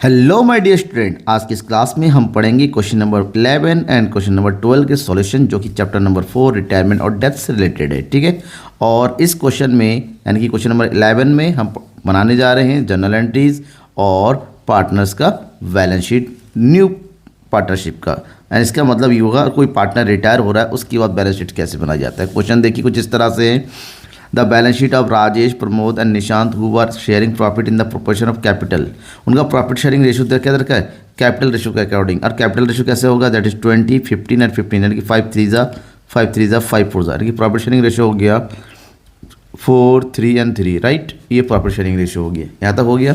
Hello my dear student, आज की इस क्लास में हम पढ़ेंगे question number 11 and question number 12 के सॉल्यूशन, जो कि चैप्टर नंबर 4 रिटायरमेंट और डेथ से रिलेटेड है। ठीक है। और इस क्वेश्चन में यानी कि क्वेश्चन नंबर 11 में हम बनाने जा रहे हैं जर्नल एंट्रीज और पार्टनर्स का बैलेंस शीट, न्यू पार्टनरशिप का। एंड इसका मतलब ये होगा कोई पार्टनर रिटायर हो रहा है उसके बाद बैलेंस शीट कैसे बनाया जाता है। क्वेश्चन देखिए कुछ इस तरह से है। The balance sheet of Rajesh, Pramod and Nishant who are sharing profit in the proportion of capital. उनका प्रॉफिट शेयरिंग रेशियो क्या रखा है? कैपिटल रेशियो के अकॉर्डिंग। और कैपिटल रेशियो कैसे होगा? दैट इज 20, 15 एंड 15, यानी कि 5 3 जा 5 3 जा 5 4 जा, यानी कि प्रॉफिट शेयरिंग रेशियो हो गया 4 3 एंड 3, राइट। ये प्रॉफिट शेयरिंग रेशियो हो गया, यहाँ तक हो गया।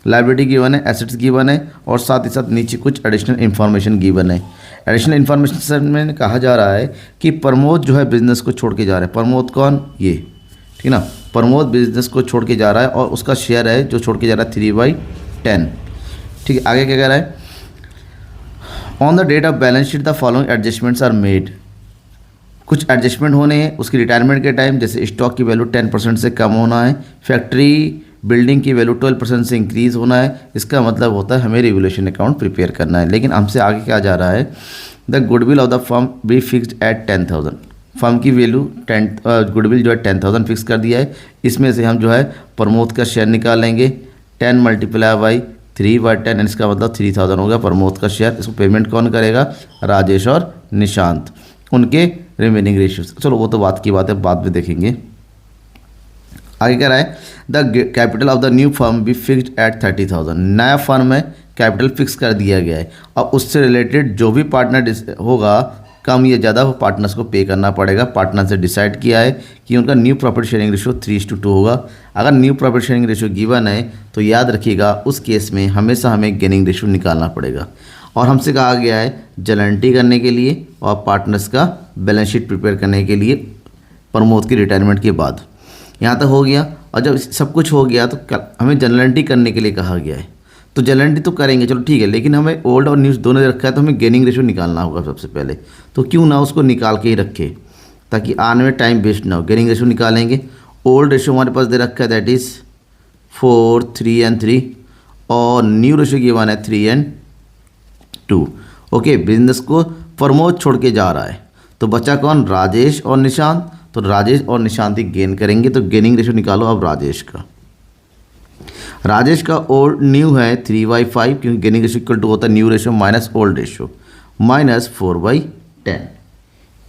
लाइबिलिटी गिवन है, एसेट्स गिवन है, और साथ ही साथ नीचे कुछ एडिशनल इन्फॉर्मेशन गिवन है। एडिशनल इन्फॉर्मेशन में कहा जा रहा है कि प्रमोद जो है बिजनेस को छोड़ के जा रहा है। प्रमोद कौन? ये, ठीक है ना। प्रमोद बिजनेस को छोड़ के जा रहा है और उसका शेयर है जो छोड़ के जा रहा है 3/10। ठीक है। आगे क्या कह रहा है? On the date of balance sheet the following adjustments are made. कुछ एडजस्टमेंट होने हैं उसकी रिटायरमेंट के टाइम, जैसे स्टॉक की वैल्यू 10% से कम होना है, फैक्ट्री बिल्डिंग की वैल्यू 12% से इंक्रीज़ होना है। इसका मतलब होता है हमें रिवोल्यूशन अकाउंट प्रिपेयर करना है। लेकिन हमसे आगे क्या जा रहा है? The goodwill of the firm be fixed at 10,000। Firm की वैल्यू गुडविल जो है 10,000 फिक्स कर दिया है। इसमें से हम जो है प्रमोद का शेयर निकालेंगे, 10 मल्टीप्लाई बाई 3/10, इसका मतलब 3,000 होगा प्रमोद का शेयर। इसको पेमेंट कौन करेगा? राजेश और निशांत, उनके रिमेनिंग रेशियोज। चलो वो तो बात की बात है, बाद में देखेंगे। आगे कह रहा है the capital of the new firm be fixed at 30,000। नया फर्म है, कैपिटल फिक्स कर दिया गया है, और उससे रिलेटेड जो भी पार्टनर होगा कम या ज़्यादा वो पार्टनर्स को पे करना पड़ेगा। पार्टनर से डिसाइड किया है कि उनका न्यू प्रॉफिट शेयरिंग रेशियो 3:2 होगा। अगर new profit sharing ratio given है तो याद रखिएगा उस केस में हमेशा हमें गेनिंग रेशियो निकालना पड़ेगा। और हमसे कहा गया है जर्नल एंट्री करने के लिए और पार्टनर्स का बैलेंस शीट प्रिपेयर करने के लिए प्रमोद की रिटायरमेंट के बाद। यहाँ तक हो गया। और जब सब कुछ हो गया तो हमें जर्नल एंट्री करने के लिए कहा गया है, तो जर्नल एंट्री तो करेंगे, चलो ठीक है, लेकिन हमें ओल्ड और न्यूज़ दोनों रखा है तो हमें गेनिंग रेशियो निकालना होगा सबसे पहले। तो क्यों ना उसको निकाल के ही रखे ताकि आने में टाइम वेस्ट ना हो। गेनिंग रेशियो निकालेंगे। ओल्ड रेशियो हमारे पास दे रखा है, दैट इज़ 4 3 एंड 3, और न्यू रेशियो गिवन है 3 एंड 2। ओके। बिजनेस को प्रमोद छोड़ के जा रहा है तो बचा कौन? राजेश और निशांत। तो राजेश और निशांत ही गेन करेंगे, तो गेनिंग रेशियो निकालो अब राजेश का। राजेश का ओल्ड न्यू है 3/5, क्योंकि गेनिंग रेशियो इक्वल टू होता है new ratio minus old ratio minus 4/10।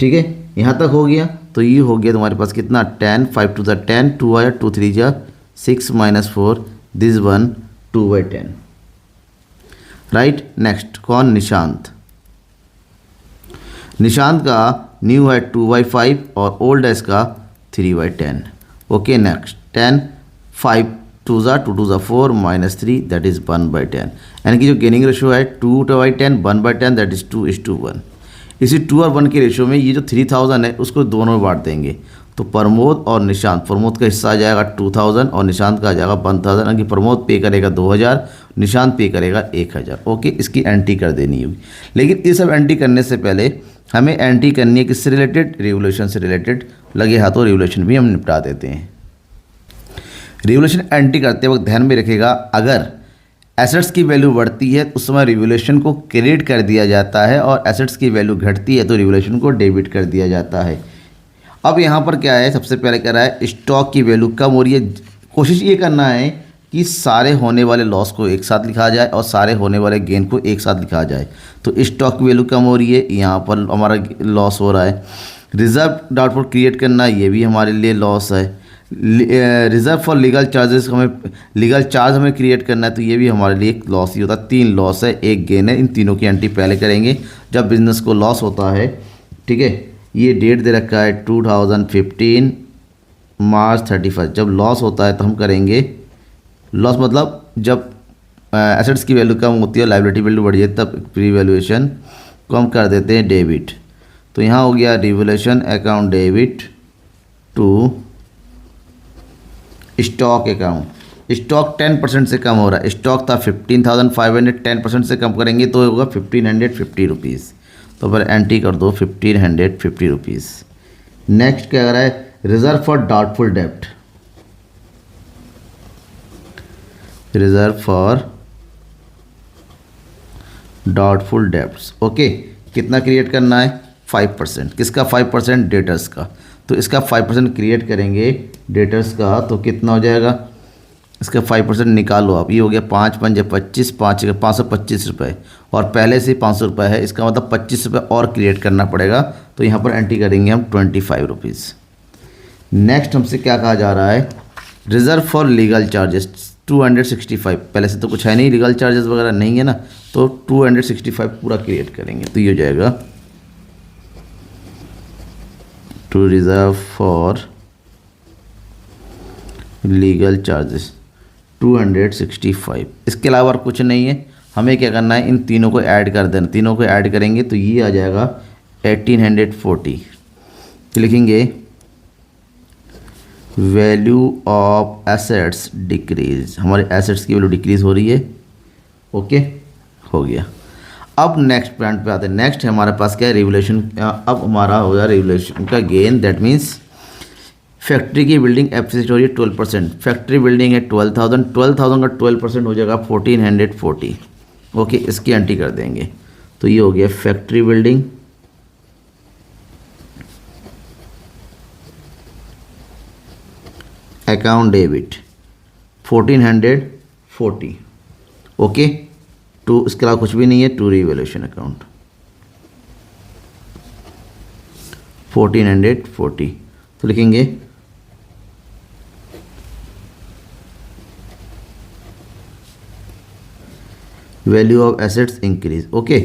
ठीक है, यहाँ तक हो गया। तो ये हो गया तुम्हारे पास कितना? 10, 5 2 10, 2 आया, 2 3 जा 6 माइनस 4, दिस 1 2/10, राइट। नेक्स्ट कौन? निशांत। निशांत का न्यू है 2/5 और ओल्ड है इसका 3/10। ओके। नेक्स्ट 10 5 2 जा 2 2 जा 4 माइनस 3, दैट इज़ 1/10, यानी कि जो गेनिंग रेशियो है 2/10 1/10, दैट इज़ 2:1। इसी 2 और 1 के रेशियो में ये जो 3,000 है उसको दोनों में बांट देंगे। तो प्रमोद और निशांत, प्रमोद का हिस्सा आ जाएगा 2,000 और निशांत का आ जाएगा 1,000, यानी कि प्रमोद पे करेगा 2,000, निशांत पे करेगा 1,000। ओके। इसकी एंट्री कर देनी होगी। लेकिन ये सब एंट्री करने से पहले हमें एंट्री करनी है किससे रिलेटेड? रिवोल्यूशन से रिलेटेड। लगे हाथों रिवोल्यूशन भी हम निपटा देते हैं। रिवोल्यूशन एंट्री करते वक्त ध्यान में रखिएगा, अगर एसेट्स की वैल्यू बढ़ती है उस समय रिवोल्यूशन को क्रेडिट कर दिया जाता है, और एसेट्स की वैल्यू घटती है तो रिवोल्यूशन को डेबिट कर दिया जाता है। अब यहाँ पर क्या है? सबसे पहले कह रहा है स्टॉक की वैल्यू कम हो रही है। कोशिश ये करना है कि सारे होने वाले लॉस को एक साथ लिखा जाए और सारे होने वाले गेन को एक साथ लिखा जाए। तो स्टॉक की वैल्यू कम हो रही है, यहाँ पर हमारा लॉस हो रहा है। रिजर्व डाउटफुल क्रिएट करना, ये भी हमारे लिए लॉस है। रिजर्व फॉर लीगल चार्जेस, हमें लीगल चार्ज हमें क्रिएट करना है, तो ये भी हमारे लिए एक लॉस ही होता है। 3 लॉस है, एक गेन है। इन तीनों की एंट्री पहले करेंगे जब बिजनेस को लॉस होता है। ठीक है। ये डेट दे रखा है 2015 मार्च 31। जब लॉस होता है तो हम करेंगे लॉस, मतलब जब एसेट्स की वैल्यू कम होती है, लायबिलिटी वैल्यू बढ़ जाती है, तब प्री वैल्यूएशन को हम कर देते हैं डेबिट। तो यहाँ हो गया revolution account debit to stock account. Stock 10% से कम हो रहा है। स्टॉक था 15,500, 10% से कम करेंगे तो होगा 1,550 रुपीज़। तो फिर एंट्री कर दो 1,550 रुपीज़। नेक्स्ट क्या कर रहा है? रिजर्व फॉर डाउटफुल डेब्ट। Reserve for doubtful debts. Okay, कितना क्रिएट करना है? 5%। किसका 5%? डेटर्स का। तो इसका 5% क्रिएट करेंगे डेटर्स का, तो कितना हो जाएगा? इसका 5% निकालो आप। ये हो गया 5 पंजे 25, 5 525 रुपये, और पहले से 500 रुपये है, इसका मतलब 25 रुपये और क्रिएट करना पड़ेगा। तो यहाँ पर एंट्री करेंगे हम 25 रुपीज़। नेक्स्ट हमसे क्या कहा जा रहा है? Reserve for legal charges 265। पहले से तो कुछ है नहीं, लीगल चार्जेस वगैरह नहीं है ना, तो 265 पूरा क्रिएट करेंगे। तो ये हो जाएगा to reserve for legal charges 265। इसके अलावा और कुछ नहीं है। हमें क्या करना है? इन तीनों को ऐड कर देना। तीनों को ऐड करेंगे तो ये आ जाएगा 1840। तो लिखेंगे वैल्यू ऑफ एसेट्स डिक्रीज। हमारे एसेट्स की वैल्यू डिक्रीज हो रही है। ओके, हो गया। अब नेक्स्ट पॉइंट पे आते हैं। नेक्स्ट है हमारे पास क्या है? रिवोल्यूशन। अब हमारा हो गया रिवोल्यूशन का गेन, दैट मीन्स फैक्ट्री की बिल्डिंग एफिशिएंसी हो रही है 12%। फैक्ट्री बिल्डिंग है 12,000, 12,000 का 12% हो जाएगा 1440। ओके, इसकी एंट्री कर देंगे। तो ये हो गया factory building account debit 1440। Okay, to इसके अलावा कुछ भी नहीं है। To revaluation account 1440। तो लिखेंगे value of assets increase. Okay,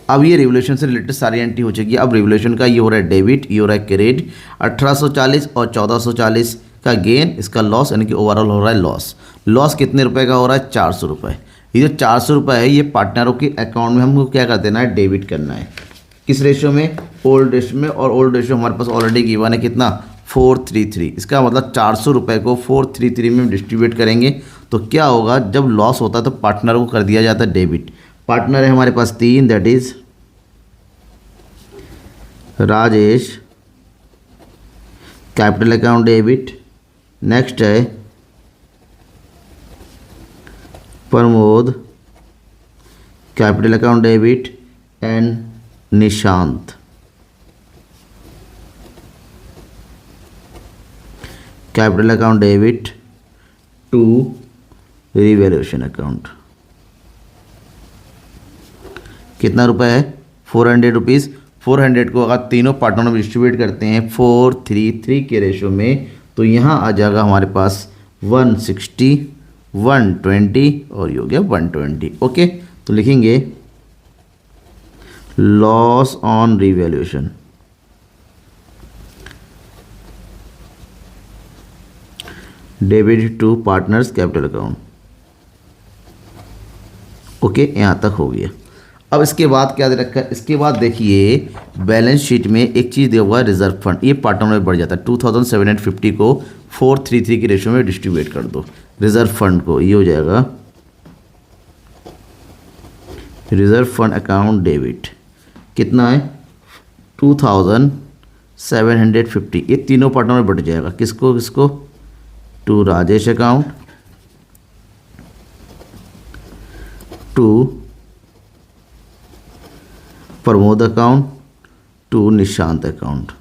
अब ये रिवोल्यूशन से रिलेटेड सारी एंट्री हो चुकी है। अब रिवोल्यूशन का ये हो रहा है डेबिट, ये हो रहा है क्रेडिट। 1840 और 1440 का गेन, इसका लॉस, यानी कि ओवरऑल हो रहा है लॉस। लॉस कितने रुपए का हो रहा है? 400 रुपये। ये जो 400 रुपये है, ये पार्टनरों के अकाउंट में हमको क्या कर देना है? डेबिट करना है। किस रेशियो में? ओल्ड रेशियो में। और ओल्ड रेशियो हमारे पास ऑलरेडी गिवन है कितना? 433। इसका मतलब 400 रुपये को 433 में डिस्ट्रीब्यूट करेंगे तो क्या होगा? जब लॉस होता है तो पार्टनर को कर दिया जाता है डेबिट। पार्टनर है हमारे पास 3, that is Rajesh, capital account debit. Next है Pramod, capital account debit, and Nishant, capital account debit to revaluation account. कितना रुपए है? 400 रुपीज़। 400 को अगर तीनों पार्टनरों में डिस्ट्रीब्यूट करते हैं 433 के रेशो में, तो यहाँ आ जाएगा हमारे पास 160, 120 और ये हो गया 120। ओके, तो लिखेंगे loss on revaluation debit to partners capital account. Okay, यहाँ तक हो गया। अब इसके बाद क्या दे रखा है? इसके बाद देखिए बैलेंस शीट में एक चीज़ दिया हुआ है रिजर्व फंड। ये पार्टनर में बढ़ जाता है। 2750 को 433 के रेशो में डिस्ट्रीब्यूट कर दो रिजर्व फंड को। ये हो जाएगा रिजर्व फंड अकाउंट डेबिट। कितना है? 2750। ये तीनों पार्टनर में बढ़ जाएगा। किसको किसको? To Rajesh account, to Pramod account, to Nishant account.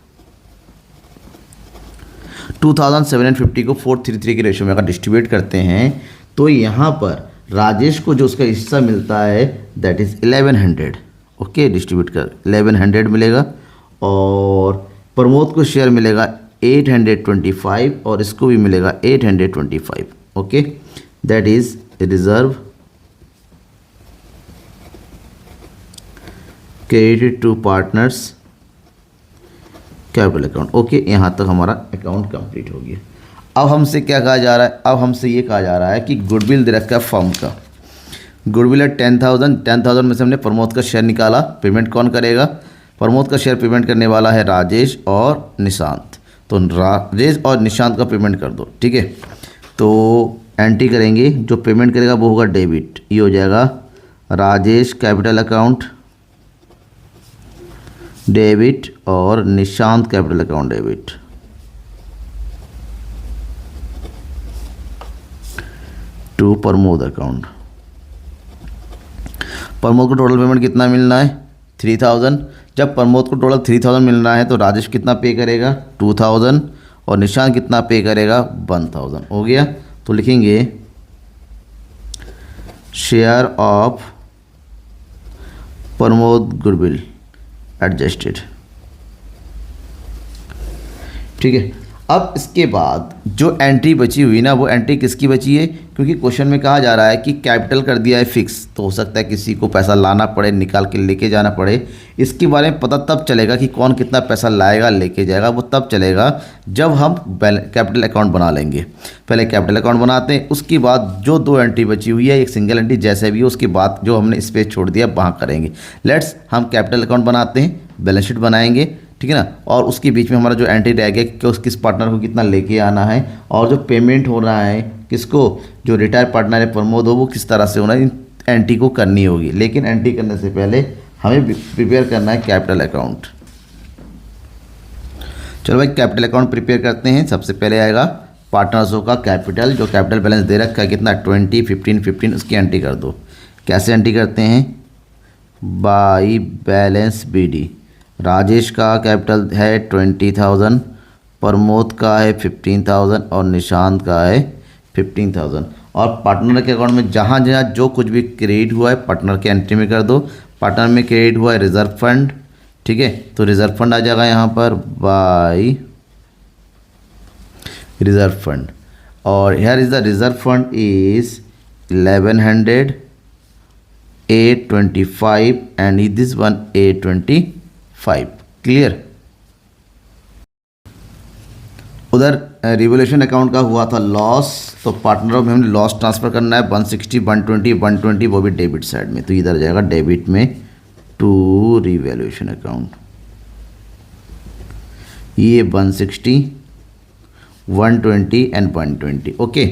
2750 को 433 के रेशो में अगर डिस्ट्रीब्यूट करते हैं तो यहाँ पर राजेश को जो उसका हिस्सा मिलता है दैट इज़ 1100। ओके, डिस्ट्रीब्यूट कर 1100 मिलेगा, और प्रमोद को शेयर मिलेगा 825 और इसको भी मिलेगा 825। Okay, that is reserve credit to partners capital account. Okay, यहाँ तक हमारा अकाउंट कंप्लीट हो गया। अब हमसे क्या कहा जा रहा है? अब हमसे ये कहा जा रहा है कि गुडविल दे रखा है फर्म का। गुडविल है 10,000। 10,000 में से हमने प्रमोद का शेयर निकाला। पेमेंट कौन करेगा? प्रमोद का शेयर पेमेंट करने वाला है राजेश और निशांत। तो राजेश और निशांत का पेमेंट कर दो। ठीक है, तो एंट्री करेंगे। जो पेमेंट करेगा वो होगा डेबिट। ये हो जाएगा राजेश कैपिटल अकाउंट डेबिट और Nishant capital account debit. To Pramod account. Pramod को टोटल पेमेंट कितना मिलना है 3000। जब प्रमोद को टोटल 3000 मिल रहा है तो राजेश कितना पे करेगा 2000 और निशांत कितना पे करेगा 1000। हो गया। तो लिखेंगे share of Pramod goodwill adjusted. ठीक है। अब इसके बाद जो एंट्री बची हुई ना वो एंट्री किसकी बची है, क्योंकि क्वेश्चन में कहा जा रहा है कि कैपिटल कर दिया है फिक्स, तो हो सकता है किसी को पैसा लाना पड़े, निकाल के लेके जाना पड़े। इसके बारे में पता तब चलेगा कि कौन कितना पैसा लाएगा लेके जाएगा, वो तब चलेगा जब हम कैपिटल अकाउंट बना लेंगे। पहले कैपिटल अकाउंट बनाते हैं, उसके बाद जो दो एंट्री बची हुई है, एक सिंगल एंट्री जैसे भी हो, उसके बाद जो हमने स्पेस छोड़ दिया वहाँ करेंगे। लेट्स हम कैपिटल अकाउंट बनाते हैं, बैलेंस शीट बनाएंगे, ठीक है ना। और उसके बीच में हमारा जो एंट्री रह गया कि किस पार्टनर को कितना लेके आना है, और जो पेमेंट हो रहा है किसको, जो रिटायर पार्टनर है प्रमोद हो, वो किस तरह से होना है, इन एंट्री को करनी होगी। लेकिन एंट्री करने से पहले हमें प्रिपेयर करना है कैपिटल अकाउंट। चलो भाई कैपिटल अकाउंट प्रिपेयर करते हैं। सबसे पहले आएगा पार्टनर्सों का कैपिटल, जो कैपिटल बैलेंस दे रखा है कितना 20, 15, 15, उसकी एंट्री कर दो। कैसे एंट्री करते हैं, बाई बैलेंस BD। राजेश का कैपिटल है 20,000, प्रमोद का है 15,000 और निशांत का है 15,000। और पार्टनर के अकाउंट में जहाँ जहाँ जो कुछ भी क्रेडिट हुआ है पार्टनर के एंट्री में कर दो। पार्टनर में क्रेडिट हुआ है रिजर्व फंड, ठीक है, तो रिजर्व फंड आ जाएगा यहाँ पर बाई रिजर्व फंड। और here is the reserve fund is 1100, 825 and this one 825। Clear. उधर रिवोल्यूशन अकाउंट का हुआ था लॉस, तो पार्टनरों में हमने लॉस ट्रांसफ़र करना है 160, 120, 120, वो भी डेबिट साइड में, तो इधर जाएगा डेबिट में टू रिवोल्यूशन अकाउंट। ये 160, 120 एंड 120। ओके।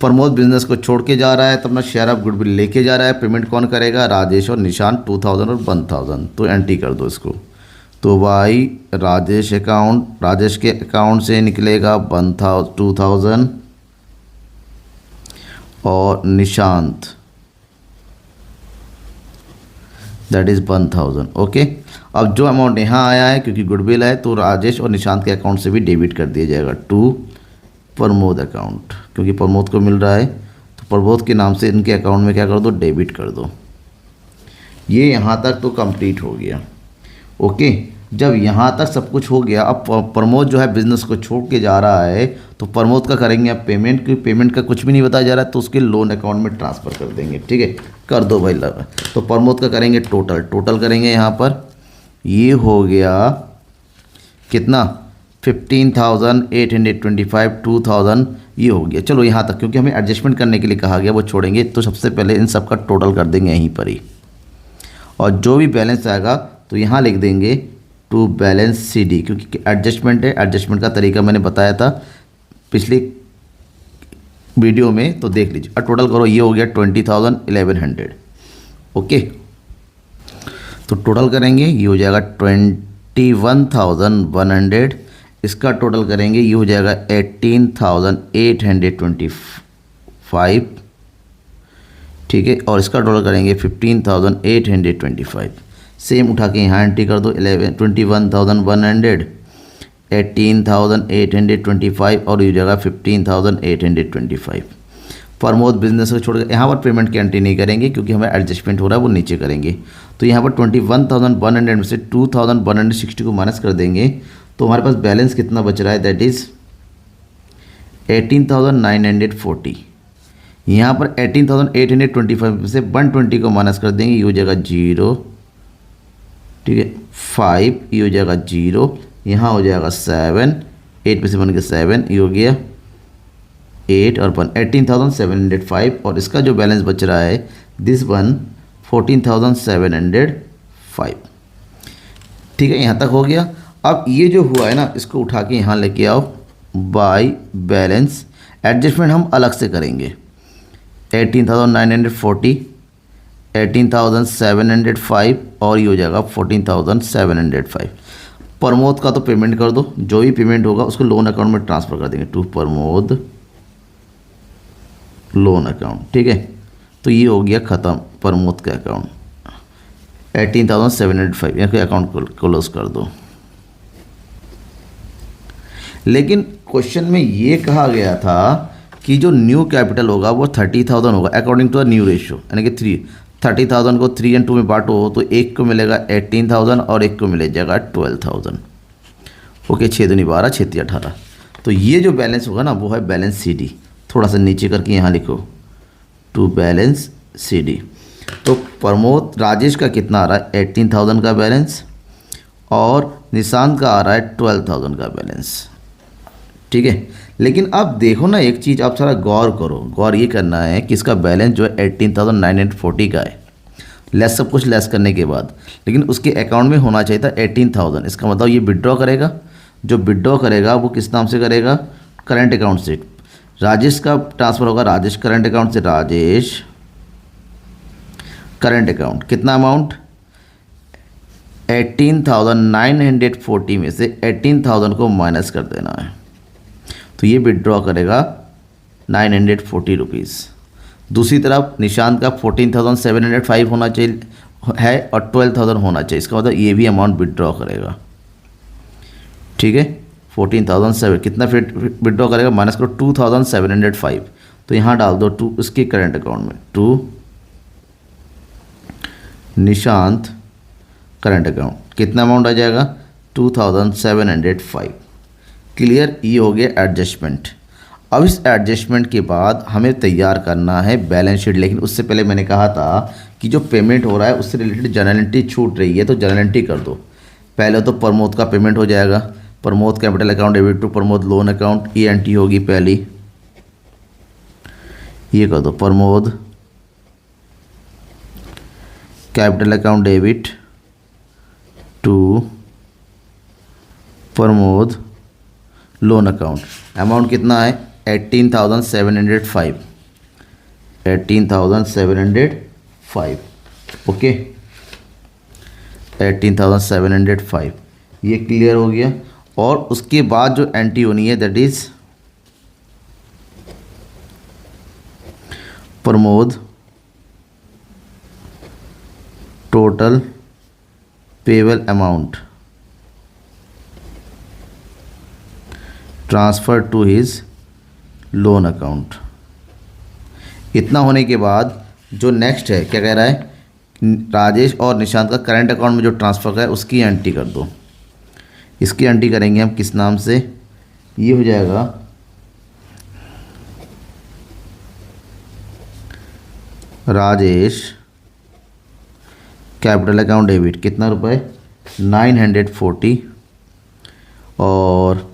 प्रमोद बिजनेस को छोड़ के जा रहा है तो अपना शेयर ऑफ गुडविल लेके जा रहा है। पेमेंट कौन करेगा, राजेश और निशांत 2000 और 1000। तो एंट्री कर दो इसको। तो भाई राजेश अकाउंट, राजेश के अकाउंट से निकलेगा 2000 और निशांत दैट इज़ 1000। ओके। अब जो अमाउंट यहाँ आया है क्योंकि गुडविल है तो राजेश और निशांत के अकाउंट से भी डेबिट कर दिया जाएगा टू प्रमोद अकाउंट, क्योंकि प्रमोद को मिल रहा है तो प्रमोद के नाम से इनके अकाउंट में क्या कर दो, डेबिट कर दो। ये यहाँ तक तो कंप्लीट हो गया। ओके। जब यहाँ तक सब कुछ हो गया, अब प्रमोद जो है बिजनेस को छोड़ के जा रहा है तो प्रमोद का करेंगे अब पेमेंट, की पेमेंट का कुछ भी नहीं बताया जा रहा है तो उसके लोन अकाउंट में ट्रांसफ़र कर देंगे। ठीक है, कर दो भाई लगा। तो प्रमोद का करेंगे टोटल करेंगे यहाँ पर, ये हो गया कितना 15,825, 2000 ये हो गया। चलो यहाँ तक, क्योंकि हमें एडजस्टमेंट करने के लिए कहा गया वो छोड़ेंगे, तो सबसे पहले इन सब का टोटल कर देंगे यहीं पर ही। और जो भी बैलेंस आएगा तो यहाँ लिख देंगे टू बैलेंस CD, क्योंकि एडजस्टमेंट है। एडजस्टमेंट का तरीका मैंने बताया था पिछली वीडियो में, तो देख लीजिए। और टोटल करो, ये हो गया 20,000, 1100। ओके। तो टोटल करेंगे, ये हो जाएगा 21,100। इसका टोटल करेंगे, ये हो जाएगा 18,825। ठीक है। और इसका टोटल करेंगे 15,825। सेम उठा के यहाँ एंट्री कर दो, 21,100, 18,825 और ये जगह 15,825। प्रमोद बिजनेस को छोड़कर यहाँ पर पेमेंट की एंट्री नहीं करेंगे क्योंकि हमें एडजस्टमेंट हो रहा है, वो नीचे करेंगे। तो यहाँ पर 21,100 में से 2,160 को माइनस कर देंगे तो हमारे पास बैलेंस कितना बच रहा है, दैट इज़ 18,940। यहाँ पर 18,825 में से 120 को माइनस कर देंगे, ये हो जाएगा 0। ठीक है, 5 ये हो जाएगा 0, यहाँ हो जाएगा 7, 8 में से बन के 7, ये हो गया 8 और 1 18,705। और इसका जो बैलेंस बच रहा है दिस वन 14,705। ठीक है, यहाँ तक हो गया। अब ये जो हुआ है ना, इसको उठा के यहाँ लेके आओ बाय बैलेंस। एडजस्टमेंट हम अलग से करेंगे, 18,940, 18,705 और ये हो जाएगा 14,705। प्रमोद का तो पेमेंट कर दो, जो भी पेमेंट होगा उसको लोन अकाउंट में ट्रांसफ़र कर देंगे टू प्रमोद लोन अकाउंट। ठीक है, तो ये हो गया ख़त्म प्रमोद का अकाउंट। 18,705, यहाँ के अकाउंट क्लोज कर दो। लेकिन क्वेश्चन में ये कहा गया था कि जो न्यू कैपिटल होगा वो 30,000 होगा according to the new ratio, यानी कि 30,000 को 3 और 2 में बांटो तो एक को मिलेगा 18,000 और एक को मिल जाएगा 12,000। ओके, 6 दूनी 12, 6 तीन 18। तो ये जो बैलेंस होगा ना वो है बैलेंस सी डी। थोड़ा सा नीचे करके यहाँ लिखो टू बैलेंस सी डी। तो प्रमोद राजेश का कितना आ रहा है 18,000 का बैलेंस और निशांत का आ रहा है 12,000 का बैलेंस। ठीक है, लेकिन अब देखो ना एक चीज़, आप थोड़ा गौर करो। गौर ये करना है कि इसका बैलेंस जो है 18,940 का है, लेस सब कुछ लेस करने के बाद, लेकिन उसके अकाउंट में होना चाहिए था 18,000। इसका मतलब ये विड्रॉ करेगा, जो विड्रॉ करेगा वो किस नाम से करेगा, करंट अकाउंट से। राजेश का ट्रांसफ़र होगा राजेश करंट अकाउंट से, राजेश करंट अकाउंट। कितना अमाउंट 18,940 में से 18,000 को माइनस कर देना है, तो ये विड्रॉ करेगा 940 रुपीज़। दूसरी तरफ निशांत का 14,705 होना चाहिए है और 12,000 होना चाहिए, इसका मतलब ये भी अमाउंट विड्रॉ करेगा। ठीक है, 14,007 कितना फिर विड्रॉ करेगा, माइनस करो 2,705, तो यहाँ डाल दो 2 उसके करंट अकाउंट में, 2 निशांत करंट अकाउंट। कितना अमाउंट आ जाएगा 2,705। क्लियर, ये हो गया एडजस्टमेंट। अब इस एडजस्टमेंट के बाद हमें तैयार करना है बैलेंस शीट, लेकिन उससे पहले मैंने कहा था कि जो पेमेंट हो रहा है उससे रिलेटेड जर्नल एंट्री छूट रही है, तो जर्नल एंट्री कर दो। पहले तो प्रमोद का पेमेंट हो जाएगा, Pramod capital account debit to Pramod loan account, ये एंट्री होगी पहली, ये कर दो Pramod capital account debit to Pramod loan account. Amount कितना है 18,705, 18,705। ओके, 18,705 ये क्लियर हो गया। और उसके बाद जो एंट्री होनी है that is Pramod total payable amount transfer to his loan account. इतना होने के बाद जो नेक्स्ट है क्या कह रहा है, राजेश और निशांत का करंट अकाउंट में जो ट्रांसफ़र का है उसकी एंट्री कर दो। इसकी एंट्री करेंगे हम किस नाम से, ये हो जाएगा राजेश कैपिटल अकाउंट डेबिट, कितना रुपए 940 और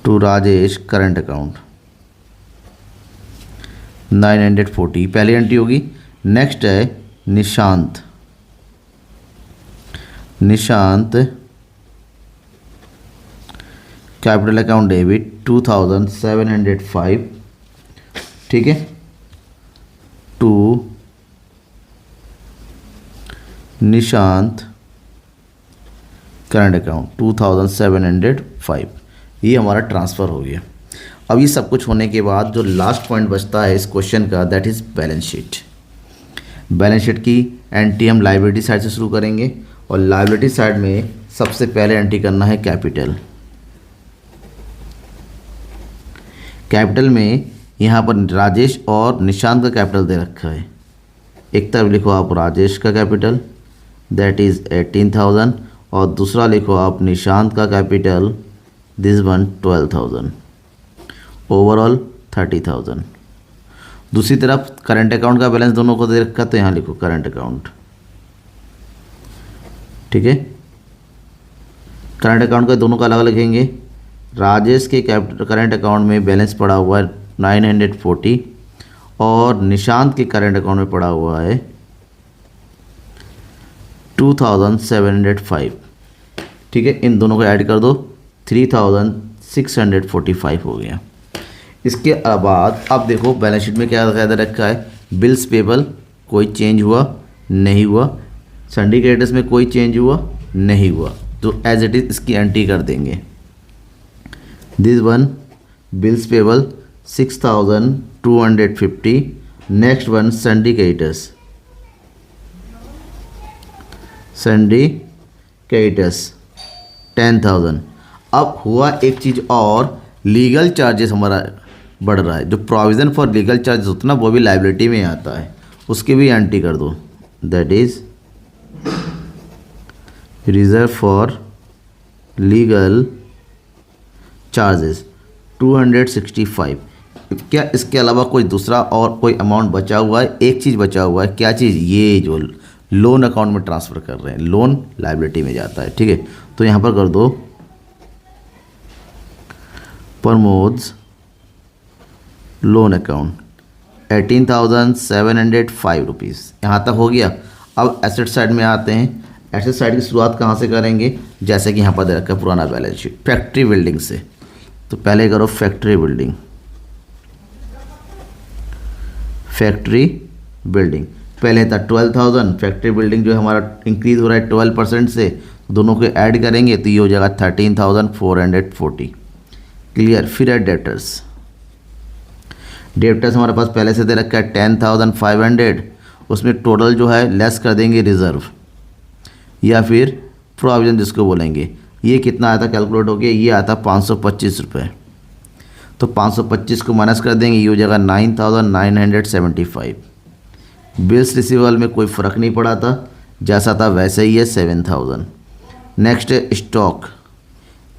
टू राजेश करंट अकाउंट 940 पहली एंट्री होगी। नेक्स्ट है Nishant, Nishant capital account debit 2,705, ठीक है, टू निशांत करंट अकाउंट 2,705। ये हमारा ट्रांसफ़र हो गया। अब ये सब कुछ होने के बाद जो लास्ट पॉइंट बचता है इस क्वेश्चन का that is balance sheet. Balance sheet की एंट्री हम लायबिलिटी साइड से शुरू करेंगे और लायबिलिटी साइड में सबसे पहले एंट्री करना है कैपिटल। कैपिटल में यहाँ पर राजेश और निशांत का कैपिटल दे रखा है। एक तरफ लिखो आप राजेश का कैपिटल दैट इज़ 18,000 और दूसरा लिखो आप निशांत का कैपिटल दिस वन 12,000, ओवरऑल 30,000। दूसरी तरफ करंट अकाउंट का बैलेंस दोनों को दे रखा तो यहाँ लिखो करंट अकाउंट, ठीक है। करंट अकाउंट का दोनों का अलग लिखेंगे। राजेश के करंट अकाउंट में बैलेंस पड़ा हुआ है 940 और निशांत के करंट अकाउंट में पड़ा हुआ है 2,705, ठीक है। इन दोनों को ऐड कर दो 3,645 हो गया। इसके बाद अब देखो बैलेंस शीट में क्या कायदा रखा है, बिल्स पेबल कोई चेंज हुआ नहीं हुआ, सन्डी क्रेडिटर्स में कोई चेंज हुआ नहीं हुआ, तो एज इट इज़ इसकी एंट्री कर देंगे। This one bills payable 6,250, next one सन्डी creditors syndicators 10,000। अब हुआ एक चीज़ और, लीगल चार्जेस हमारा बढ़ रहा है। जो प्रोविज़न फॉर लीगल चार्जेस होता है ना, वो भी लाइबिलिटी में आता है, उसकी भी एंट्री कर दो। That is reserve for legal charges 265। क्या इसके अलावा कोई दूसरा और कोई अमाउंट बचा हुआ है? एक चीज़ बचा हुआ है। क्या चीज़? ये जो लोन अकाउंट में ट्रांसफ़र कर रहे हैं, लोन लाइबिलिटी में जाता है। ठीक है, तो यहाँ पर कर दो प्रमोद्स लोन अकाउंट 18,705 रुपीज़। यहाँ तक हो गया। अब एसेट साइड में आते हैं। एसेट साइड की शुरुआत कहाँ से करेंगे? जैसे कि यहाँ पर दे रखा है पुराना बैलेंस शीट, फैक्ट्री बिल्डिंग से। तो पहले करो फैक्ट्री बिल्डिंग। फैक्ट्री बिल्डिंग पहले था 12,000। फैक्ट्री बिल्डिंग जो है हमारा इंक्रीज़ हो रहा है 12% से, दोनों को ऐड करेंगे तो ये हो जाएगा 13,440। क्लियर। फिर है डेटर्स। डेटर्स हमारे पास पहले से दे रखा है 10,500। उसमें टोटल जो है लेस कर देंगे रिज़र्व या फिर प्रोविज़न जिसको बोलेंगे। ये कितना आया था कैलकुलेट हो गया? ये आता 525 रुपये। तो 525 को माइनस कर देंगे, ये हो जाएगा 9,975। बिल्स रिसीवेबल में कोई फ़र्क नहीं पड़ा था, जैसा था वैसे ही है 7,000। नेक्स्ट है स्टॉक।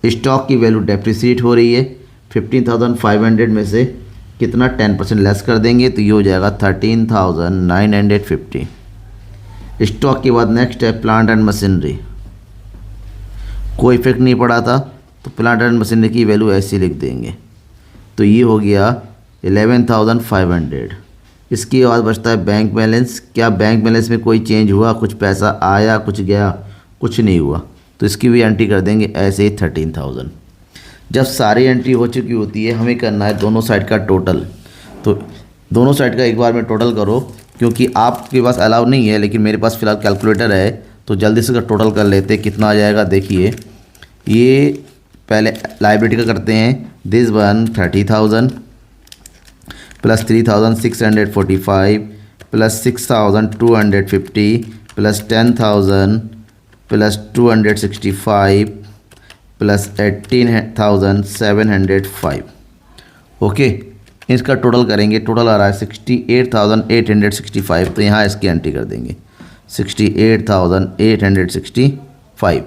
स्टॉक की वैल्यू डेप्रिसिएट हो रही है। 15,500 में से कितना 10% लेस कर देंगे तो ये हो जाएगा 13,950। स्टॉक के बाद नेक्स्ट है प्लांट एंड मशीनरी। कोई इफेक्ट नहीं पड़ा था, तो प्लांट एंड मशीनरी की वैल्यू ऐसी लिख देंगे। तो ये हो गया 11,500। इसके बाद बचता है बैंक बैलेंस। क्या बैंक बैलेंस में कोई चेंज हुआ? कुछ पैसा आया, कुछ गया? कुछ नहीं हुआ, तो इसकी भी एंट्री कर देंगे ऐसे ही 13,000। जब सारी एंट्री हो चुकी होती है, हमें करना है दोनों साइड का टोटल। तो दोनों साइड का एक बार में टोटल करो, क्योंकि आपके पास अलाउ नहीं है, लेकिन मेरे पास फ़िलहाल कैलकुलेटर है, तो जल्दी से टोटल कर लेते हैं कितना आ जाएगा। देखिए, ये पहले लाइबिलिटी का करते हैं। This one 30,000 plus 3,645 plus 6,250 plus 10,000 plus 265 plus 18,705। Okay, इसका टोटल करेंगे। टोटल आ रहा है 68,865। तो यहाँ इसकी एंट्री कर देंगे 68,865।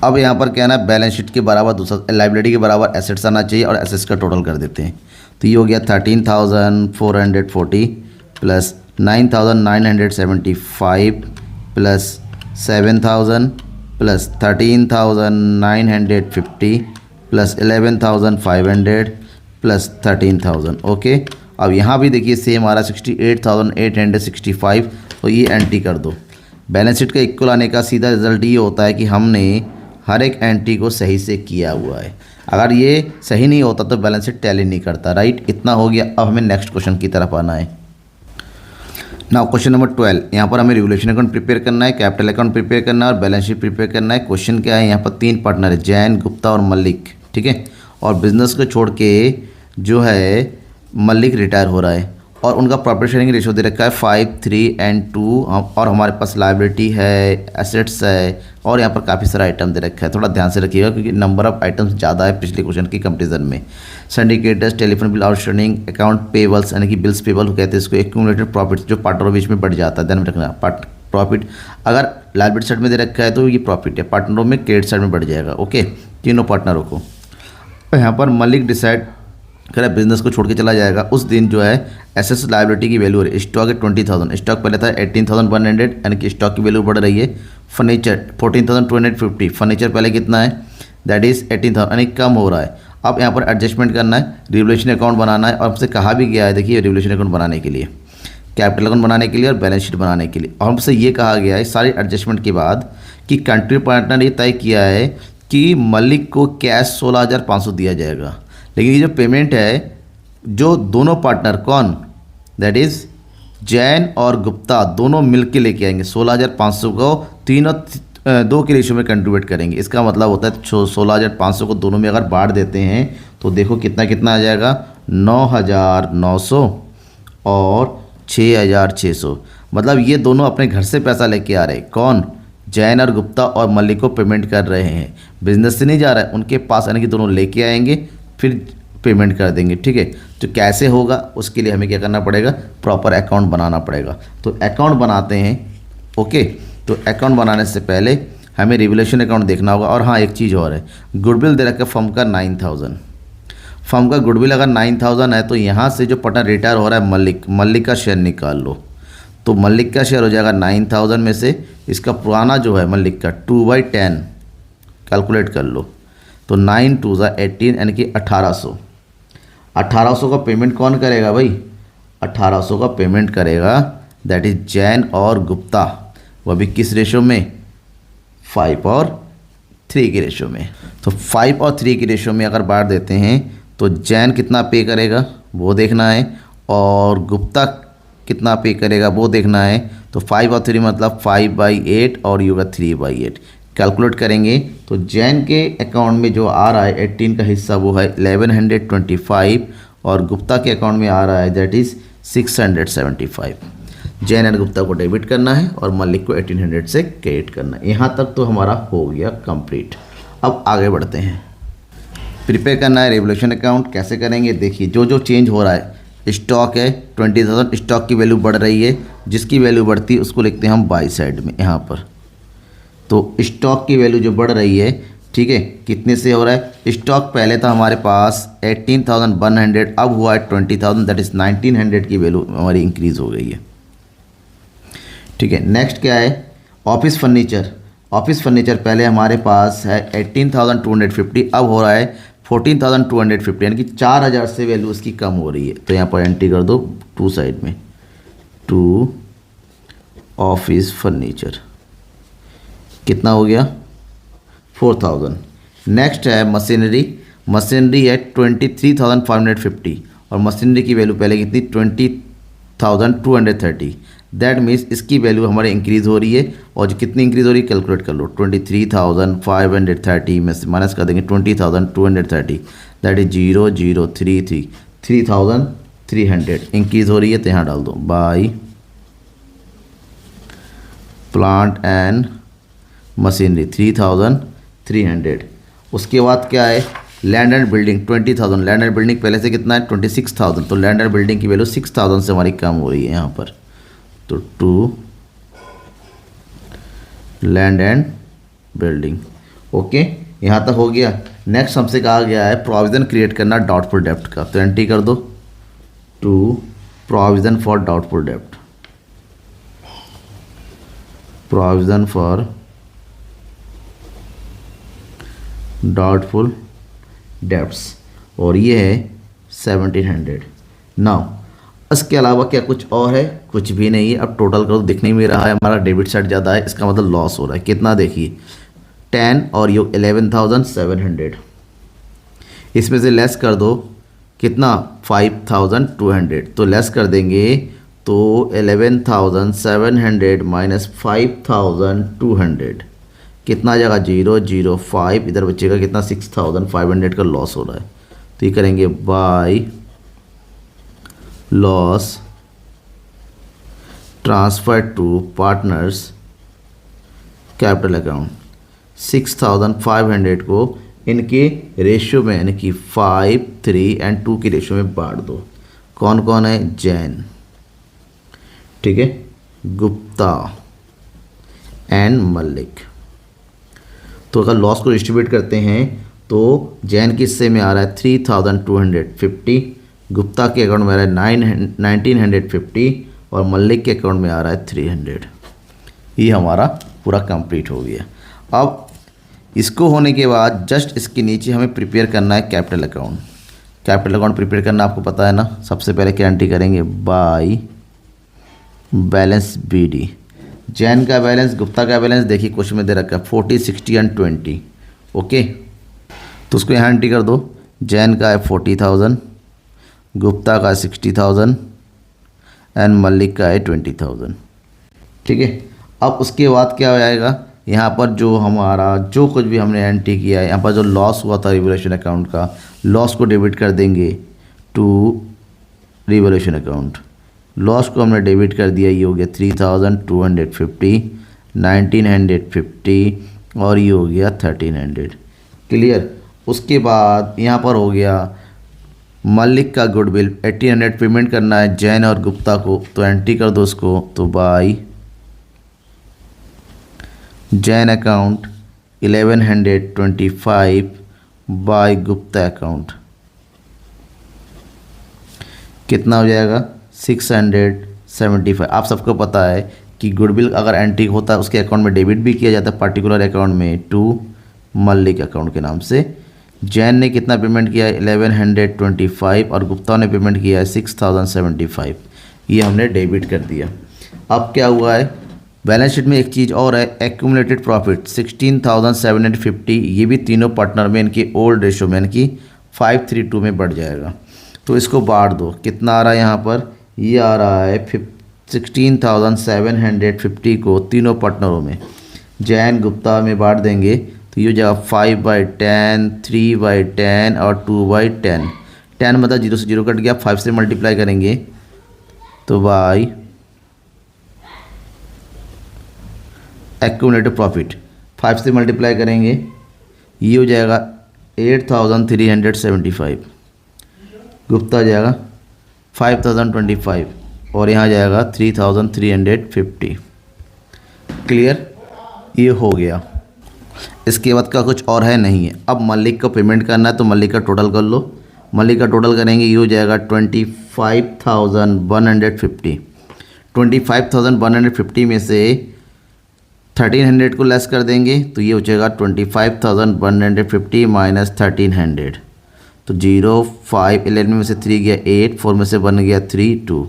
अब यहाँ पर क्या है ना, बैलेंस शीट के बराबर दूसरा लाइबिलिटी के बराबर एसेट्स आना चाहिए, और एसेट्स का टोटल कर देते हैं। तो ये हो गया 13,440 plus 9,975 plus 7,000 plus 13,950 plus 11,500 plus 13,000। Okay, अब यहाँ भी देखिए सेम आ रहा 68,865। तो ये एंट्री कर दो। बैलेंस शीट का इक्वल आने का सीधा रिजल्ट ये होता है कि हमने हर एक एंट्री को सही से किया हुआ है। अगर ये सही नहीं होता तो बैलेंस शीट टैली नहीं करता। राइट, इतना हो गया। अब हमें नेक्स्ट क्वेश्चन की तरफ आना है। Now question number 12। यहाँ पर हमें रिवोल्यूशन अकाउंट प्रिपेयर करना है, कैपिटल अकाउंट प्रिपेयर करना है और बैलेंस शीट प्रिपेयर करना है। क्वेश्चन क्या है? यहाँ पर 3 पार्टनर है, जैन, गुप्ता और मलिक। ठीक है, और बिजनेस को छोड़ के जो है मलिक रिटायर हो रहा है, और उनका प्रॉफिट शेयरिंग रेशियो दे रखा है 5, 3 and 2। और हमारे पास लाइबिलिटी है, एसेट्स है, और यहाँ पर काफ़ी सारा आइटम दे रखा है। थोड़ा ध्यान से रखिएगा, क्योंकि नंबर ऑफ आइटम्स ज़्यादा है पिछले क्वेश्चन की कंपेरिजन में। Syndicators, telephone bill outstanding, account payables यानी कि बिल्स पेबल कहते हैं इसको, एक्यूमुलेटेड प्रॉफिट जो पार्टनरों के बीच में बढ़ जाता है। ध्यान में रखना, प्रॉफिट अगर लाइबिलिटी साइड में दे रखा है तो ये प्रॉफिट है, पार्टनरों में क्रेडिट साइड में बढ़ जाएगा। ओके, तीनों पार्टनरों को। यहाँ पर मलिक डिसाइड करे बिजनेस को छोड़ के चला जाएगा, उस दिन जो है एसेट्स लाइबिलिटी की वैल्यू है। स्टॉक है 20,000, स्टॉक पहले था 18,100 यानी कि स्टॉक की वैल्यू बढ़ रही है। फर्नीचर 14,250, फर्नीचर पहले कितना है? दैट इज़ 18,000 यानी कम हो रहा है। अब यहाँ पर एडजस्टमेंट करना है, रिवोल्यूशन अकाउंट बनाना है, और हमसे कहा भी गया है, देखिए रिवोल्यूशन अकाउंट बनाने के लिए, कैपिटल अकाउंट बनाने के लिए और बैलेंस शीट बनाने के लिए। और हमसे ये कहा गया है सारी एडजस्टमेंट के बाद कि कंट्री पार्टनर ये तय किया है कि मलिक को कैश 16,500 दिया जाएगा, लेकिन ये जो पेमेंट है जो दोनों पार्टनर कौन, दैट इज़ जैन और गुप्ता दोनों मिल के लेके आएंगे 16,500 को, 3 और 2 के रेशियो में कंट्रीब्यूट करेंगे। इसका मतलब होता है 16,500 को दोनों में अगर बांट देते हैं तो देखो कितना कितना आ जाएगा, 9,900 और 6,600। मतलब ये दोनों अपने घर से पैसा लेके आ रहे हैं। कौन? जैन और गुप्ता और मलिक को पेमेंट कर रहे हैं, बिजनेस से नहीं जा रहा है उनके पास, यानी कि दोनों लेके आएंगे फिर पेमेंट कर देंगे। ठीक है, तो कैसे होगा उसके लिए हमें क्या करना पड़ेगा, प्रॉपर अकाउंट बनाना पड़ेगा। तो अकाउंट बनाते हैं। ओके, तो अकाउंट बनाने से पहले हमें रिवोल्यूशन अकाउंट देखना होगा। और हाँ, एक चीज़ और है, गुडविल दे रखा है फर्म का 9000। फर्म का गुडविल अगर 9000 है तो यहाँ से जो पार्टनर रिटायर हो रहा है मलिक का शेयर निकाल लो। तो मलिक का शेयर हो जाएगा 9000 में से इसका पुराना जो है मलिक का 2/10 कैलकुलेट कर लो। तो 9 2 18 यानी कि 1800। 1800 का पेमेंट कौन करेगा भाई? 1800 का पेमेंट करेगा दैट इज जैन और गुप्ता। वह भी किस रेशो में? 5 और 3 के रेशो में। तो 5 और 3 के रेशो में अगर बांट देते हैं तो जैन कितना पे करेगा वो देखना है, और गुप्ता कितना पे करेगा वो देखना है। तो 5 और 3 मतलब 5/8 और ये होगा 3/8। कैलकुलेट करेंगे तो जैन के अकाउंट में जो आ रहा है 18 का हिस्सा वो है 1125, और गुप्ता के अकाउंट में आ रहा है that is 675। Jain and Gupta को डेबिट करना है और मलिक को 1800 से क्रेडिट करना है। यहाँ तक तो हमारा हो गया कंप्लीट। अब आगे बढ़ते हैं। प्रिपेयर करना है रिवोल्यूशन अकाउंट। कैसे करेंगे देखिए, जो जो चेंज हो रहा है, स्टॉक है 20,000, स्टॉक की वैल्यू बढ़ रही है, जिसकी वैल्यू बढ़ती है उसको लिखते हैं हम बाई साइड में यहाँ पर। तो स्टॉक की वैल्यू जो बढ़ रही है, ठीक है, कितने से हो रहा है? स्टॉक पहले था हमारे पास 18,100, अब हुआ है 20,000, दैट इज़ 1900 की वैल्यू हमारी इंक्रीज़ हो गई है। ठीक है, नेक्स्ट क्या है? Office furniture. ऑफिस फर्नीचर पहले हमारे पास है 18,250, अब हो रहा है 14,250, यानी कि 4000 से वैल्यू उसकी कम हो रही है। तो यहाँ पर एंट्री कर दो टू साइड में, टू ऑफिस फर्नीचर। कितना हो गया? 4000। नेक्स्ट है मशीनरी। मशीनरी है 23,550, और मशीनरी की वैल्यू पहले कितनी? 20,230। दैट मीन्स इसकी वैल्यू हमारे इंक्रीज़ हो रही है, और जो कितनी इंक्रीज़ हो रही है कैलकुलेट कर लो। 23,530 में से माइनस कर देंगे 20,230, दैट इज 0033, 3,300 इंक्रीज़ हो रही है। तो यहाँ डाल दो बाई प्लांट एंड मशीनरी 3,300। उसके बाद क्या है? Land and building 20,000। Land and building पहले से कितना है? 26,000। तो लैंड एंड बिल्डिंग की वैल्यू 6,000 से हमारी कम हो रही है यहाँ पर। तो to land and building. Okay, यहाँ तक हो गया। नेक्स्ट हमसे कहा गया है प्रोविज़न क्रिएट करना डाउटफुल डेप्ट का। तो एंट्री कर दो टू प्रोविज़न फॉर डाउटफुल डेप्ट, प्रोविज़न फॉर डाउटफुल डेप्ट्स, और ये है 1700। नाउ इसके अलावा क्या कुछ और है? कुछ भी नहीं है। अब टोटल करो, दिखने में रहा है हमारा डेबिट साइड ज़्यादा है, इसका मतलब लॉस हो रहा है। कितना देखिए 10 और ये 11,700। इसमें से लेस कर दो कितना? 5,200। तो लेस कर देंगे तो 11,700 माइनस 5,200 कितना आ जाएगा? 005। इधर बचेगा कितना? 6,500 का लॉस हो रहा है। तो ये करेंगे by loss transfer to partners capital account. 6,500 को इनके रेशियो में, यानी कि 5, 3 एंड 2 के रेशियो में बांट दो। कौन कौन है? जैन, ठीक है, गुप्ता एंड मलिक। तो अगर लॉस को डिस्ट्रीब्यूट करते हैं तो जैन के हिस्से में आ रहा है 3,250, गुप्ता के अकाउंट में आ रहा है 1950, और मलिक के अकाउंट में आ रहा है 300। ये हमारा पूरा कंप्लीट हो गया। अब इसको होने के बाद जस्ट इसके नीचे हमें प्रिपेयर करना है capital account. Capital account prepare करना आपको पता है ना। सबसे पहले क्या एंट्री करेंगे? By balance BD। जैन का बैलेंस, गुप्ता का बैलेंस देखिए क्वेश्चन में दे रखा है 40, 60 एंड 20। ओके, तो उसको यहाँ एंट्री कर दो। जैन का है 40,000, गुप्ता का 60,000 एंड मलिक का है 20,000। ठीक है, अब उसके बाद क्या हो जाएगा? यहाँ पर जो हमारा जो कुछ भी हमने एंट्री किया है, यहाँ पर जो लॉस हुआ था रिवोल्यूशन अकाउंट का, लॉस को डेबिट कर देंगे टू रिवोल्यूशन अकाउंट। लॉस को हमने डेबिट कर दिया, ये हो गया 3250, 1950 और ये हो गया 1300। क्लियर। उसके बाद यहाँ पर हो गया मलिक का गुडविल 1800 पेमेंट करना है जैन और गुप्ता को, तो एंट्री कर दो उसको। तो by Jain account 1125 by Gupta account कितना हो जाएगा 675। आप सबको पता है कि गुडविल अगर एंट्री होता है उसके अकाउंट में डेबिट भी किया जाता है पर्टिकुलर अकाउंट में टू मलिक अकाउंट के नाम से। जैन ने कितना पेमेंट किया है 1125 और गुप्ता ने पेमेंट किया है 6075, ये हमने डेबिट कर दिया। अब क्या हुआ है बैलेंस शीट में एक चीज़ और है, एक्यूमुलेटेड प्रॉफिट 16,750, ये भी तीनों पार्टनर में इनकी ओल्ड रेशो में इनकी 532 में बढ़ जाएगा। तो इसको बांट दो, कितना आ रहा है यहाँ पर, ये आ रहा है 16,750 को तीनों पार्टनरों में जैन गुप्ता में बांट देंगे तो ये हो जाएगा 5/10, 3/10 और 2/10। 10 मतलब 0 से 0 कट गया, 5 से मल्टीप्लाई करेंगे तो बाई एक्यूमुलेटेड प्रॉफिट 5 से मल्टीप्लाई करेंगे ये हो जाएगा 8,375, गुप्ता जाएगा 5,025 और यहाँ जाएगा 3,350। क्लियर, ये हो गया। इसके बाद का कुछ और है नहीं है। अब मलिक को पेमेंट करना है तो मलिक का टोटल कर लो। मलिक का टोटल करेंगे ये हो जाएगा 25,150। 25,150 में से 1300 को लेस कर देंगे तो ये हो जाएगा 25,150 माइनस 1300। तो 0 5 11 में से 3 गया 8, 4 में से 1 गया 3 2।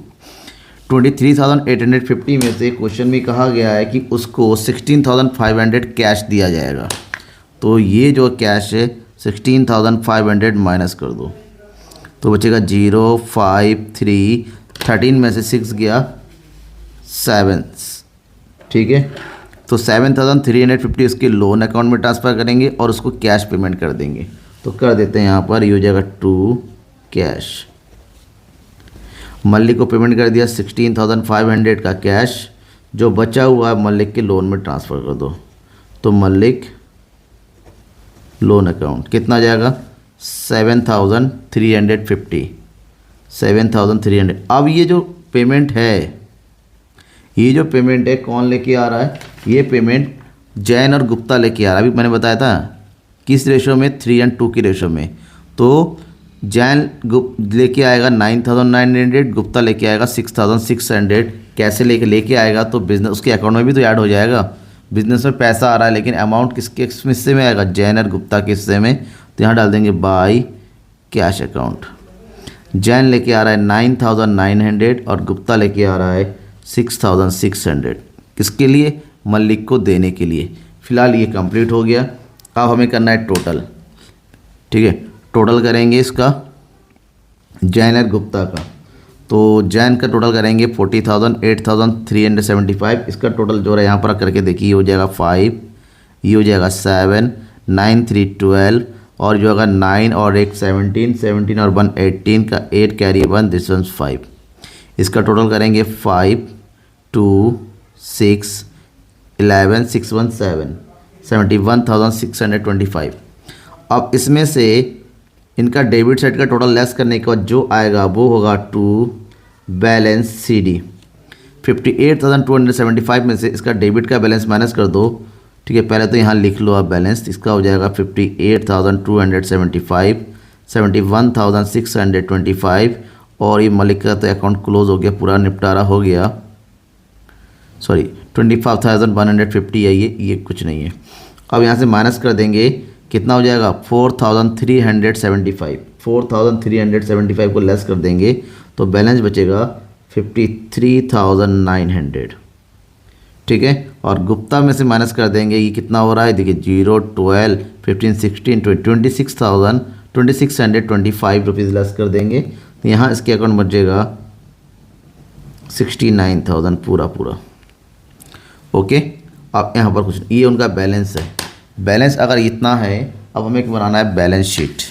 23,850 में से क्वेश्चन में कहा गया है कि उसको 16,500 कैश दिया जाएगा। तो ये जो कैश है 16,500 माइनस कर दो तो बचेगा 0 5 3, 13 में से 6 गया 7। ठीक है, तो 7,350 उसके लोन अकाउंट में ट्रांसफ़र करेंगे और उसको कैश पेमेंट कर देंगे। तो कर देते हैं यहाँ पर, ये हो जाएगा 2 कैश। मलिक को पेमेंट कर दिया 16,500 का कैश, जो बचा हुआ है मलिक के लोन में ट्रांसफ़र कर दो। तो मलिक लोन अकाउंट कितना जाएगा 7,350, 7,300। अब ये जो पेमेंट है कौन लेके आ रहा है, ये पेमेंट जैन और गुप्ता लेके आ रहा है। अभी मैंने बताया था किस रेशो में, 3:2 की रेशो में। तो जैन लेके आएगा 9,900, गुप्ता लेके आएगा 6,600। कैसे लेके आएगा, तो बिजनेस उसके अकाउंट में भी तो ऐड हो जाएगा। बिजनेस में पैसा आ रहा है लेकिन अमाउंट किसके हिस्से में आएगा, जैन और गुप्ता के हिस्से में। तो यहाँ डाल देंगे बाय कैश अकाउंट। जैन लेके आ रहा है 9,900 और गुप्ता लेके आ रहा है 6,600। किसके लिए, मलिक को देने के लिए। फ़िलहाल ये कंप्लीट हो गया। अब हमें करना है टोटल। ठीक है, टोटल करेंगे इसका जैन और गुप्ता का। तो जैन का टोटल करेंगे 40,000, 8,375। इसका टोटल जो है यहाँ पर करके देखिए, ये हो जाएगा 5, ये हो जाएगा 7, 9 3 12 और जो होगा 9 और 1 17, 17 और 1 18 का 8 कैरी 1, दिस वन 5। इसका टोटल करेंगे 5 2 6 11 6 1 7, 71,625। अब इसमें से इनका डेबिट साइड का टोटल लेस करने के बाद जो आएगा वो होगा टू बैलेंस CD। 58,275 में से इसका डेबिट का बैलेंस माइनस कर दो। ठीक है, पहले तो यहाँ लिख लो आप बैलेंस। इसका हो जाएगा 58,275, 71,625 और ये मलिक का तो अकाउंट क्लोज हो गया, पूरा निपटारा हो गया। सॉरी 25,150 है ये कुछ नहीं है। अब यहाँ से माइनस कर देंगे, कितना हो जाएगा 4,375। 4,375 को लेस कर देंगे तो बैलेंस बचेगा 53,900। ठीक है, और गुप्ता में से माइनस कर देंगे, ये कितना हो रहा है देखिए 0 12 15 16 26,625 रुपीज़ लेस कर देंगे तो यहाँ इसके अकाउंट बचेगा 69,000 पूरा। ओके, अब यहाँ पर कुछ, ये उनका बैलेंस है। बैलेंस अगर इतना है, अब हमें बनाना है balance sheet.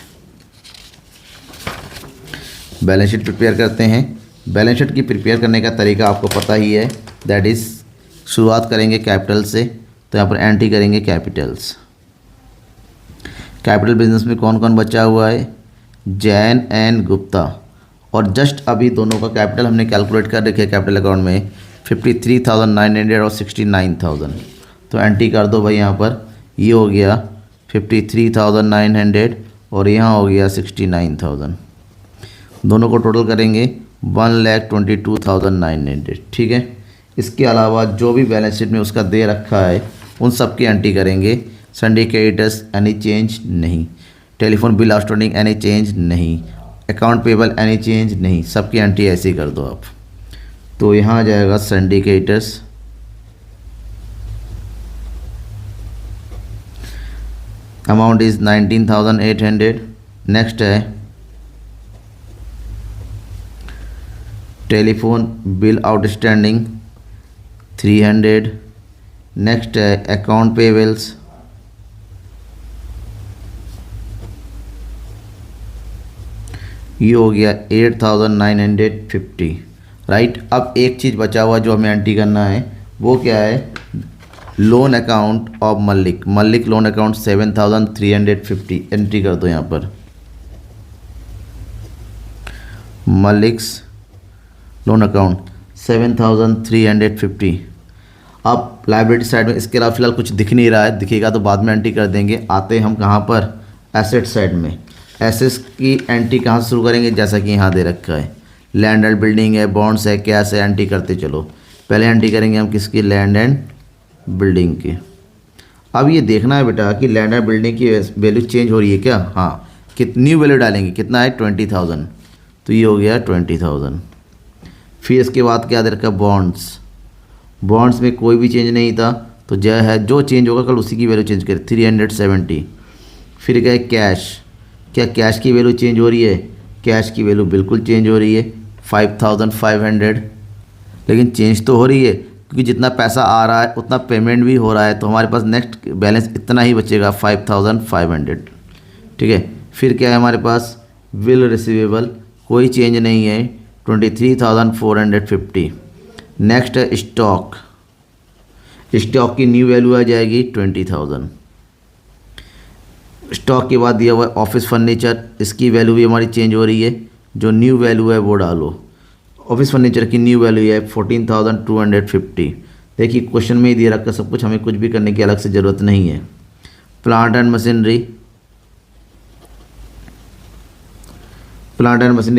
Balance sheet prepare करते हैं। बैलेंस शीट की प्रिपेयर करने का तरीका आपको पता ही है, दैट इज़ शुरुआत करेंगे कैपिटल से, तो यहाँ पर एंट्री करेंगे कैपिटल्स। कैपिटल बिजनेस में कौन कौन बचा हुआ है, जैन एंड गुप्ता, और जस्ट अभी दोनों का कैपिटल हमने कैलकुलेट कर रखे कैपिटल अकाउंट में 53,900 और 69,000, तो एंट्री कर दो भाई। यहाँ पर ये हो गया 53,900 और यहाँ हो गया 69,000, दोनों को टोटल करेंगे 1,22,900, ठीक है। इसके अलावा जो भी बैलेंस शीट में उसका दे रखा है उन सब की एंट्री करेंगे। संडे क्रेडिटर्स एनी चेंज नहीं, telephone bill outstanding any change नहीं, अकाउंट पेबल एनी चेंज नहीं, सबकी एंट्री ऐसे ही कर दो आप। तो यहाँ आ जाएगा Sunday creditors, amount is 19,800। Next है टेलीफोन बिल आउटस्टैंडिंग 300। नेक्स्ट है अकाउंट पेबल्स, ये हो गया 8,950, राइट। अब एक चीज़ बचा हुआ जो हमें एंट्री करना है, वो क्या है, loan account of Mallik loan account 7,350, entry कर दो यहाँ पर। Mallik's loan account 7,350। अब लाइबिलिटी साइड में इसके अलावा फिलहाल कुछ दिख नहीं रहा है, दिखेगा तो बाद में एंट्री कर देंगे। आते हैं हम कहाँ पर, एसेट साइड में। एसेट्स की एंट्री कहाँ से शुरू करेंगे, जैसा कि यहाँ दे रखा है, लैंड एंड बिल्डिंग है, बॉन्ड्स है, कैश है, एंट्री करते चलो। पहले एंट्री करेंगे हम किसकी, लैंड एंड बिल्डिंग की। अब ये देखना है बेटा कि लैंड एंड बिल्डिंग की वैल्यू चेंज हो रही है क्या, हाँ, कितनी वैल्यू डालेंगे, कितना है 20,000, तो ये हो गया 20,000। फिर इसके बाद क्या दे रखा है, बॉन्ड्स में कोई भी चेंज नहीं था, तो जो चेंज होगा कल उसी की वैल्यू चेंज करें, 370। फिर गए कैश, क्या कैश की वैल्यू चेंज हो रही है, कैश की वैल्यू बिल्कुल चेंज हो रही है 5,500, लेकिन चेंज तो हो रही है क्योंकि जितना पैसा आ रहा है उतना पेमेंट भी हो रहा है, तो हमारे पास नेक्स्ट बैलेंस इतना ही बचेगा 5,500, ठीक है। फिर क्या है हमारे पास, बिल रिसीवेबल कोई चेंज नहीं है 23,450। नेक्स्ट है स्टॉक की न्यू वैल्यू आ जाएगी 20,000। स्टॉक के बाद दिया हुआ है ऑफिस फर्नीचर, इसकी वैल्यू भी हमारी चेंज हो रही है, जो न्यू वैल्यू है वो डालो। ऑफिस फर्नीचर की न्यू वैल्यू है 14,250। देखिए क्वेश्चन में ही दिया रखा सब कुछ, हमें कुछ भी करने की अलग से ज़रूरत नहीं है। प्लांट एंड मशीनरी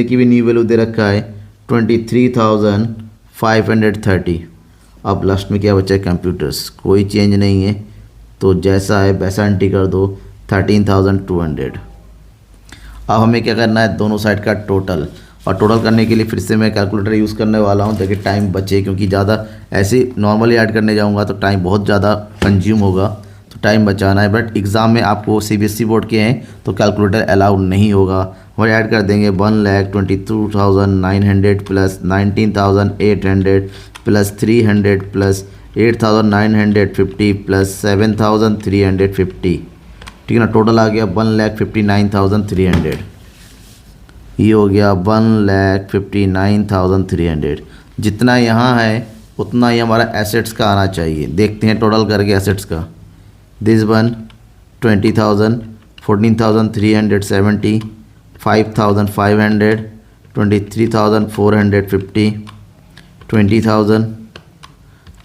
की भी न्यू वैल्यू दे रखा है 23,530। अब लास्ट में क्या बचा है, कंप्यूटर्स, कोई चेंज नहीं है, तो जैसा है वैसा एंट्री कर दो 13,200। अब हमें क्या करना है, दोनों साइड का टोटल, और टोटल करने के लिए फिर से मैं कैलकुलेटर यूज़ करने वाला हूँ ताकि टाइम बचे, क्योंकि ज़्यादा ऐसे नॉर्मली ऐड करने जाऊँगा तो टाइम बहुत ज़्यादा कंज्यूम होगा, तो टाइम बचाना है। बट एग्ज़ाम में आपको CBSE बोर्ड के हैं तो कैलकुलेटर अलाउड नहीं होगा। और ऐड कर देंगे 1,22,900 प्लस 19,800 प्लस 300 प्लस 8,950 प्लस 7,350, ठीक है ना। टोटल आ गया 1,59,300, ये हो गया 1,59,300। जितना यहाँ है उतना ही हमारा एसेट्स का आना चाहिए। देखते हैं टोटल करके एसेट्स का। दिस वन 20,000, 14,370, 5,500, 23,450, 20,000,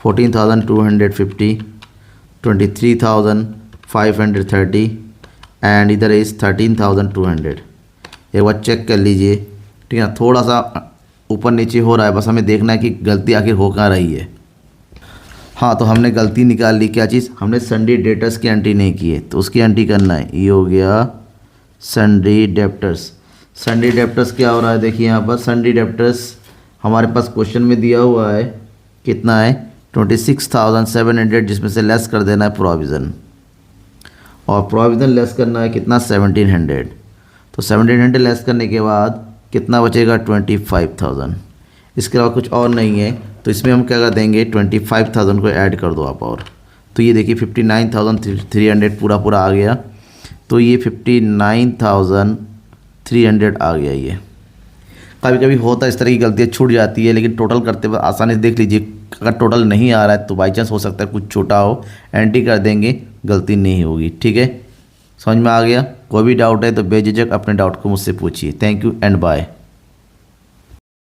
14,250, 23,530 एंड इधर इज़ 13,200। एक बार चेक कर लीजिए, ठीक है ना। थोड़ा सा ऊपर नीचे हो रहा है, बस हमें देखना है कि गलती आखिर हो कहाँ रही है। हाँ, तो हमने गलती निकाल ली, क्या चीज़, हमने सन्डे डेटर्स की एंट्री नहीं की है, तो उसकी एंट्री करना है। ये हो गया सन्डे डेप्टर्स। सन्डे डेप्टर्स क्या हो रहा है, देखिए यहाँ पर सन्डे डेप्टर्स हमारे पास क्वेश्चन में दिया हुआ है, कितना है 26,700, जिसमें से लेस कर देना है प्रोविज़न, और प्रोविज़न लेस करना है कितना 1,700। तो 1,700 लेस करने के बाद कितना बचेगा 25,000। इसके अलावा कुछ और नहीं है, तो इसमें हम क्या कर देंगे 25,000 को ऐड कर दो आप। और तो ये देखिए 59,300 पूरा आ गया, तो ये 59,300 आ गया। ये कभी कभी होता है इस तरह की गलतियाँ छूट जाती है, लेकिन टोटल करते वक्त आसानी से देख लीजिए, अगर टोटल नहीं आ रहा है तो बाई चांस हो सकता है कुछ छोटा हो, एंट्री कर देंगे, गलती नहीं होगी। ठीक है, समझ में आ गया? कोई भी डाउट है तो बेझिझक अपने डाउट को मुझसे पूछिए। Thank you and bye.